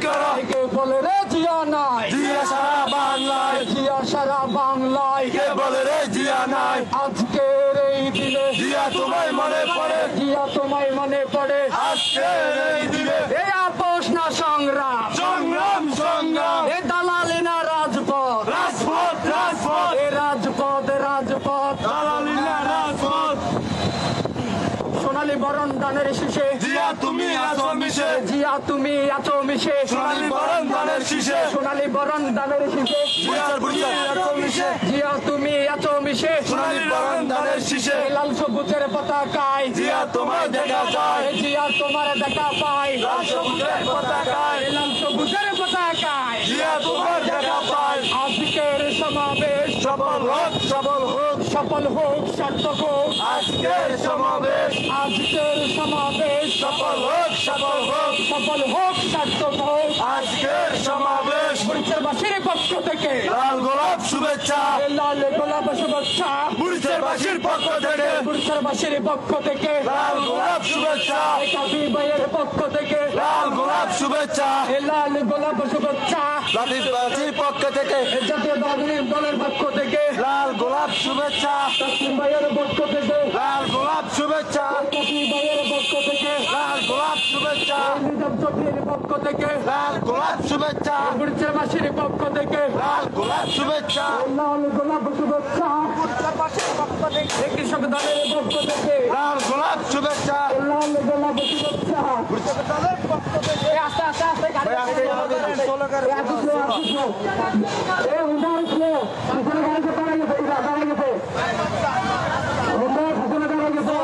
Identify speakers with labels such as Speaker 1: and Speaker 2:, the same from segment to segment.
Speaker 1: করো
Speaker 2: কে বলে রে জিয়া নাই
Speaker 1: জিয়া সারা বাংলায়
Speaker 2: জিয়া সারা বাংলায়
Speaker 1: কে বলে রে জিয়া নাই
Speaker 2: আজকের এই দিনে
Speaker 1: জিয়া তোমায় মনে পড়ে
Speaker 2: জিয়া তোমায় মনে পড়ে
Speaker 1: আজকের এই দিনে
Speaker 2: এই আপোষ না সংগ্রাম
Speaker 1: সংগ্রাম সংগ্রাম
Speaker 2: এ দালালি না রাজপথ
Speaker 1: রাজপথ রাজপথ
Speaker 2: এ রাজপথ রাজপথ
Speaker 1: দালালি না রাজপথ
Speaker 2: সোনালী বরণ দানের শীষে
Speaker 1: জিয়া তুমি আছো মিশে
Speaker 2: জিয়া তুমি আছো মিশে
Speaker 1: সোনালী বরণ দানের শীষে
Speaker 2: সোনালী বরণ দানের শীষে
Speaker 1: জিয়া তুমি আছো মিশে
Speaker 2: জিয়া তুমি আছো মিশে
Speaker 1: সোনালী বরণ দানের শীষে
Speaker 2: এই লাল সবুজের পতাকায়
Speaker 1: জিয়া তোমায় দেখা যায়
Speaker 2: এই জিয়া তোমার দেখা পাই
Speaker 1: লাল সবুজের পতাকায়
Speaker 2: এই লাল সবুজের পতাকায়
Speaker 1: জিয়া তোমার দেখা পায়
Speaker 2: আজকের সমাবেশ
Speaker 1: সফল হোক সফল হোক
Speaker 2: সফল হোক সার্থক হোক
Speaker 1: আজকের সমাবেশ
Speaker 2: আজকের সমাবেশ
Speaker 1: সফল হোক সফল হোক
Speaker 2: সফল হোক সার্থক হোক
Speaker 1: আজকের সমাবেশ
Speaker 2: বরিশালবাসীর পক্ষ থেকে
Speaker 1: লাল গোলাপ শুভেচ্ছা
Speaker 2: এই লাল গোলাপ শুভেচ্ছা
Speaker 1: বরিশালবাসীর পক্ষ থেকে
Speaker 2: বরিশালবাসীর পক্ষ থেকে
Speaker 1: লাল গোলাপ শুভেচ্ছা
Speaker 2: এই কাজী ভাইয়ের পক্ষ থেকে
Speaker 1: লাল গোলাপ শুভেচ্ছা
Speaker 2: এই লাল গোলাপ শুভেচ্ছা
Speaker 1: লাঠিবাজির পক্ষ থেকে
Speaker 2: এই জাতীয় দলের পক্ষ থেকে
Speaker 1: লাল গোলাপ শুভেচ্ছা
Speaker 2: কাসিম ভাইয়ের পক্ষ থেকে
Speaker 1: লাল গোলাপ শুভেচ্ছা
Speaker 2: কাজী ভাইয়ের পক্ষ থেকে
Speaker 1: লাল গোলাপ শুভেচ্ছা
Speaker 2: নিজাম চৌধুরীর পক্ষ থেকে
Speaker 1: লাল গোলাপ শুভেচ্ছা
Speaker 2: বরিশালবাসীর পক্ষ থেকে
Speaker 1: লাল গোলাপ শুভেচ্ছা
Speaker 2: লাল গোলাপ শুভেচ্ছা বরিশালবাসীর পক্ষ থেকে এই কৃষক দলের পক্ষ থেকে
Speaker 1: লাল গোলাপ শুভেচ্ছা
Speaker 2: লাল গোলাপ শুভেচ্ছা
Speaker 1: দলের পক্ষ থেকে
Speaker 2: এই আস্তে আস্তে আস্তে গাড়ি
Speaker 1: আস্তে আস্তে ষোলো করে
Speaker 2: এই হুন্ডা আসলো পিছনে গাড়িতে দাঁড়ায় গেছে দাঁড়ায় গেছে হুন্ডা পিছনে দাঁড়ায় গেছে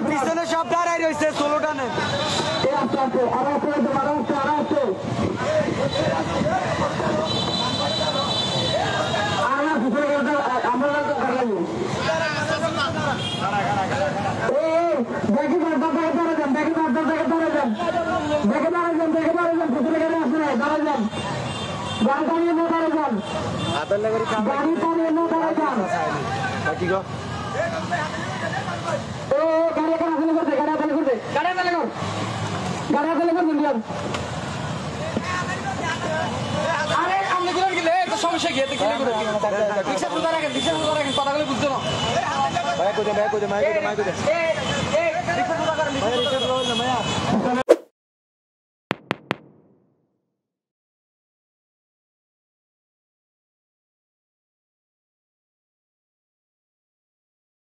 Speaker 3: পিছনে সব দাঁড়াই রয়েছে 16 টানে
Speaker 2: এই আস্তে আস্তে আর আস্তে আর আস্তে আর আস্তে আর না পিছনে গাড়িতে আমরা দাঁড়াই দেখি দাঁড়া যান দেখি দাঁড়া যান দেখে দাঁড়া যান পিছনে গাড়ি আসছে না দাঁড়া যান গাড়ি টানিয়ে নো দাঁড়া যান গাড়ি টানিয়ে নো দাঁড়া যান
Speaker 1: কি গো
Speaker 2: ও গাড়ি এখানে আসলে করছে গাড়ি আসলে করছে গাড়ি আসলে কর দিলাম আরে আপনি দিলেন গেলে তো সমস্যা কি এতে কিনে করে রিক্সা তুলে রাখেন কথাগুলো বুঝছো না
Speaker 3: মাইক দে
Speaker 2: এই রিক্সা তুলে রাখেন